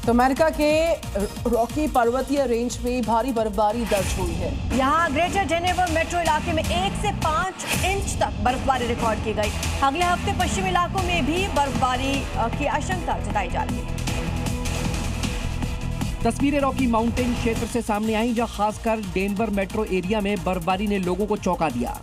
तो अमेरिका के रॉकी पर्वतीय रेंज में भारी बर्फबारी दर्ज हुई है। यहाँ ग्रेटर डेनवर मेट्रो इलाके में 1 से 5 इंच तक बर्फबारी रिकॉर्ड की गई। अगले हफ्ते पश्चिमी इलाकों में भी बर्फबारी की आशंका जताई जा रही है। तस्वीरें रॉकी माउंटेन क्षेत्र से सामने आई, जहां खासकर डेनवर मेट्रो एरिया में बर्फबारी ने लोगों को चौंका दिया।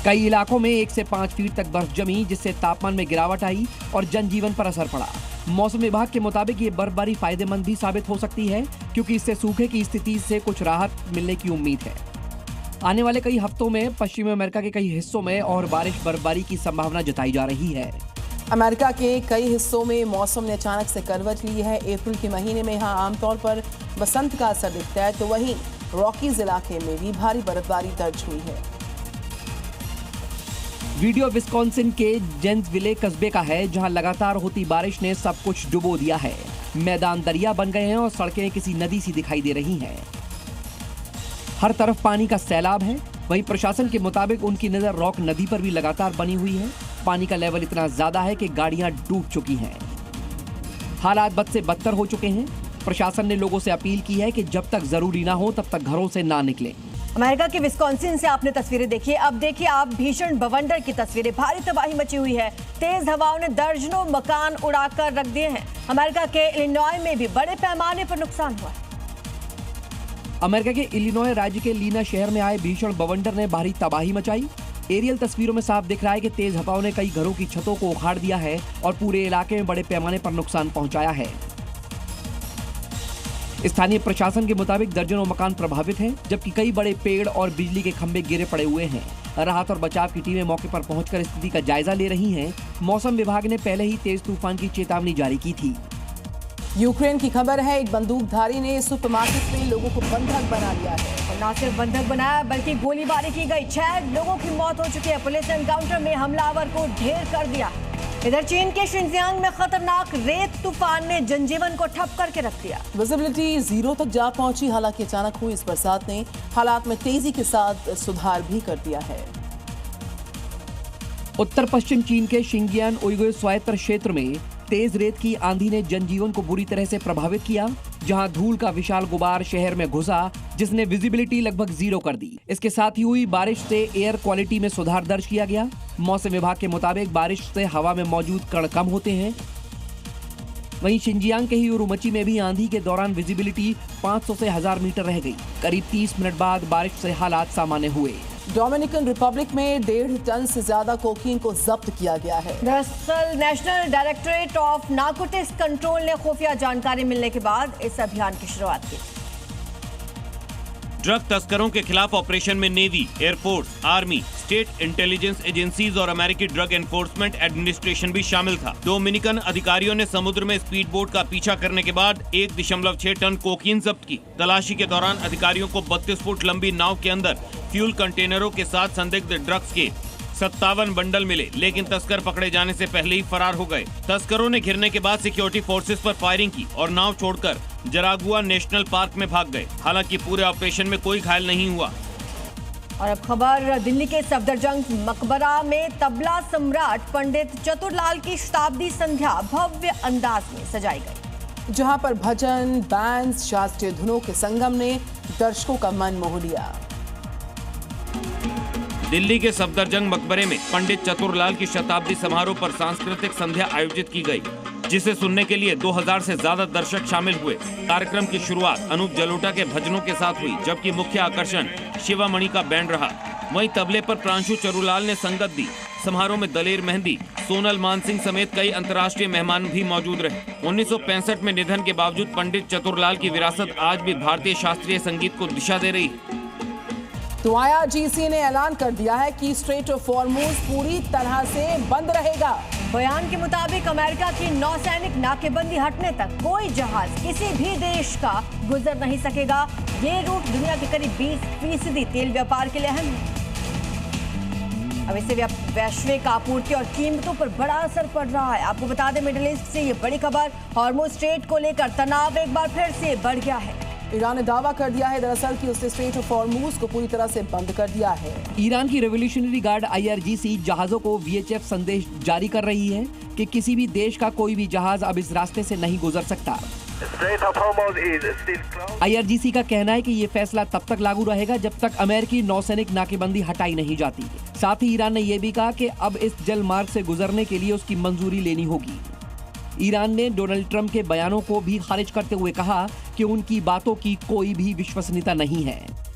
कई इलाकों में 1 से 5 फीट तक बर्फ जमी, जिससे तापमान में गिरावट आई और जनजीवन पर असर पड़ा। मौसम विभाग के मुताबिक ये बर्फबारी फायदेमंद भी साबित हो सकती है, क्योंकि इससे सूखे की स्थिति से कुछ राहत मिलने की उम्मीद है। आने वाले कई हफ्तों में पश्चिमी अमेरिका के कई हिस्सों में और बारिश बर्फबारी की संभावना जताई जा रही है। अमेरिका के कई हिस्सों में मौसम ने अचानक से करवट ली है। अप्रैल के महीने में यहाँ आमतौर पर बसंत का असर दिखता है, तो वहीं रॉकीज इलाके में भी भारी बर्फबारी दर्ज हुई है। वीडियो विस्कॉन्सिन के जेन्सविले कस्बे का है, जहां लगातार होती बारिश ने सब कुछ डुबो दिया है। मैदान दरिया बन गए हैं और सड़कें किसी नदी सी दिखाई दे रही हैं। हर तरफ पानी का सैलाब है। वहीं प्रशासन के मुताबिक उनकी नजर रॉक नदी पर भी लगातार बनी हुई है। पानी का लेवल इतना ज्यादा है कि गाड़ियां डूब चुकी हैं। हालात बद से बदतर हो चुके हैं। प्रशासन ने लोगों से अपील की है कि जब तक जरूरी ना हो तब तक घरों से ना निकलें। अमेरिका के विस्कॉन्सिन से आपने तस्वीरें देखी। अब देखिए आप भीषण बवंडर की तस्वीरें। भारी तबाही मची हुई है। तेज हवाओं ने दर्जनों मकान उड़ाकर रख दिए हैं। अमेरिका के इलिनॉय में भी बड़े पैमाने पर नुकसान हुआ है। अमेरिका के इलिनॉय राज्य के लीना शहर में आए भीषण बवंडर ने भारी तबाही मचाई। एरियल तस्वीरों में साफ दिख रहा है कि तेज हवाओं ने कई घरों की छतों को उखाड़ दिया है और पूरे इलाके में बड़े पैमाने पर नुकसान पहुंचाया है। स्थानीय प्रशासन के मुताबिक दर्जनों मकान प्रभावित हैं, जबकि कई बड़े पेड़ और बिजली के खंभे गिरे पड़े हुए हैं। राहत और बचाव की टीमें मौके पर पहुंचकर स्थिति का जायजा ले रही हैं। मौसम विभाग ने पहले ही तेज तूफान की चेतावनी जारी की थी। यूक्रेन की खबर है, एक बंदूकधारी ने सुपरमार्केट में लोगों को बंधक बना लिया है। और न सिर्फ बंधक बनाया बल्कि गोलीबारी की गई। 6 लोगों की मौत हो चुकी है। पुलिस ने एनकाउंटर में हमलावर को ढेर कर दिया। इधर चीन के शिनजियांग में खतरनाक रेत तूफान ने जनजीवन को ठप करके रख दिया। विजिबिलिटी 0 तक जा पहुंची। हालांकि अचानक हुई इस बरसात ने हालात में तेजी के साथ सुधार भी कर दिया है। उत्तर पश्चिम चीन के शिनजियांग उइगुर स्वायत्त क्षेत्र में तेज रेत की आंधी ने जनजीवन को बुरी तरह से प्रभावित किया, जहां धूल का विशाल गुबार शहर में घुसा, जिसने विजिबिलिटी लगभग 0 कर दी। इसके साथ ही हुई बारिश से एयर क्वालिटी में सुधार दर्ज किया गया। मौसम विभाग के मुताबिक बारिश से हवा में मौजूद कण कम होते हैं। वहीं शिनजियांग के ही उरुमची में भी आंधी के दौरान विजिबिलिटी 500 से 1000 मीटर रह गई। करीब 30 मिनट बाद बारिश से हालात सामान्य हुए। डोमिनिकन रिपब्लिक में 1.5 टन से ज्यादा कोकीन को जब्त किया गया है। दरअसल national directorate of narcotics control ने खुफिया जानकारी मिलने के बाद इस अभियान की शुरुआत की। ड्रग तस्करों के खिलाफ ऑपरेशन में navy, air force, army, state intelligence agencies और अमेरिकी ड्रग एनफोर्समेंट एडमिनिस्ट्रेशन भी शामिल था। डोमिनिकन अधिकारियों ने समुद्र में स्पीड बोट का पीछा करने के बाद 1.6 टन कोकीन जब्त की। तलाशी के दौरान अधिकारियों को 32 फुट लंबी नाव के अंदर फ्यूल कंटेनरों के साथ संदिग्ध ड्रग्स के 57 बंडल मिले, लेकिन तस्कर पकड़े जाने से पहले ही फरार हो गए। तस्करों ने घिरने के बाद सिक्योरिटी फोर्सेस पर फायरिंग की और नाव छोड़कर जरागुआ नेशनल पार्क में भाग गए। हालांकि पूरे ऑपरेशन में कोई घायल नहीं हुआ। और अब खबर दिल्ली के सफदरजंग मकबरा में तबला सम्राट पंडित चतुरलाल की शताब्दी संध्या भव्य अंदाज में सजाई गई, जहां पर भजन, बैंड, शास्त्रीय धुनों के संगम ने दर्शकों का मन मोह लिया। दिल्ली के सफदरजंग मकबरे में पंडित चतुरलाल की शताब्दी समारोह पर सांस्कृतिक संध्या आयोजित की गई, जिसे सुनने के लिए 2000 से ज्यादा दर्शक शामिल हुए। कार्यक्रम की शुरुआत अनूप जलोटा के भजनों के साथ हुई, जबकि मुख्य आकर्षण शिवामणि का बैंड रहा। वहीं तबले पर प्रांशु चरुलाल ने संगत दी। समारोह में दलेर मेहंदी, सोनल मानसिंह समेत कई अंतर्राष्ट्रीय मेहमान भी मौजूद रहे। 1965 में निधन के बावजूद पंडित चतुरलाल की विरासत आज भी भारतीय शास्त्रीय संगीत को दिशा दे रही है। तो IRGC ने ऐलान कर दिया है कि स्ट्रेट ऑफ हॉर्मुज पूरी तरह से बंद रहेगा। बयान के मुताबिक अमेरिका की नौसैनिक नाकेबंदी हटने तक कोई जहाज किसी भी देश का गुजर नहीं सकेगा। ये रूट दुनिया के करीब 20% तेल व्यापार के लिए अहम है। अब इससे वैश्विक आपूर्ति और कीमतों पर बड़ा असर पड़ रहा है। आपको बता दें, मिडिल ईस्ट से ये बड़ी खबर, हॉर्मुज स्ट्रेट को लेकर तनाव एक बार फिर से बढ़ गया है। ईरान ने दावा कर दिया है दरअसल कि उसने स्ट्रेट ऑफ हॉर्मूज को पूरी तरह से बंद कर दिया है। ईरान की रेवोल्यूशनरी गार्ड IRGC जहाजों को VHF संदेश जारी कर रही है कि किसी भी देश का कोई भी जहाज अब इस रास्ते से नहीं गुजर सकता। IRGC का कहना है कि ये फैसला तब तक लागू रहेगा जब तक अमेरिकी नौसैनिक नाकेबंदी हटाई नहीं जाती। साथ ही ईरान ने यह भी कहा कि अब इस जल मार्ग से गुजरने के लिए उसकी मंजूरी लेनी होगी। ईरान ने डोनाल्ड ट्रंप के बयानों को भी खारिज करते हुए कहा कि उनकी बातों की कोई भी विश्वसनीयता नहीं है।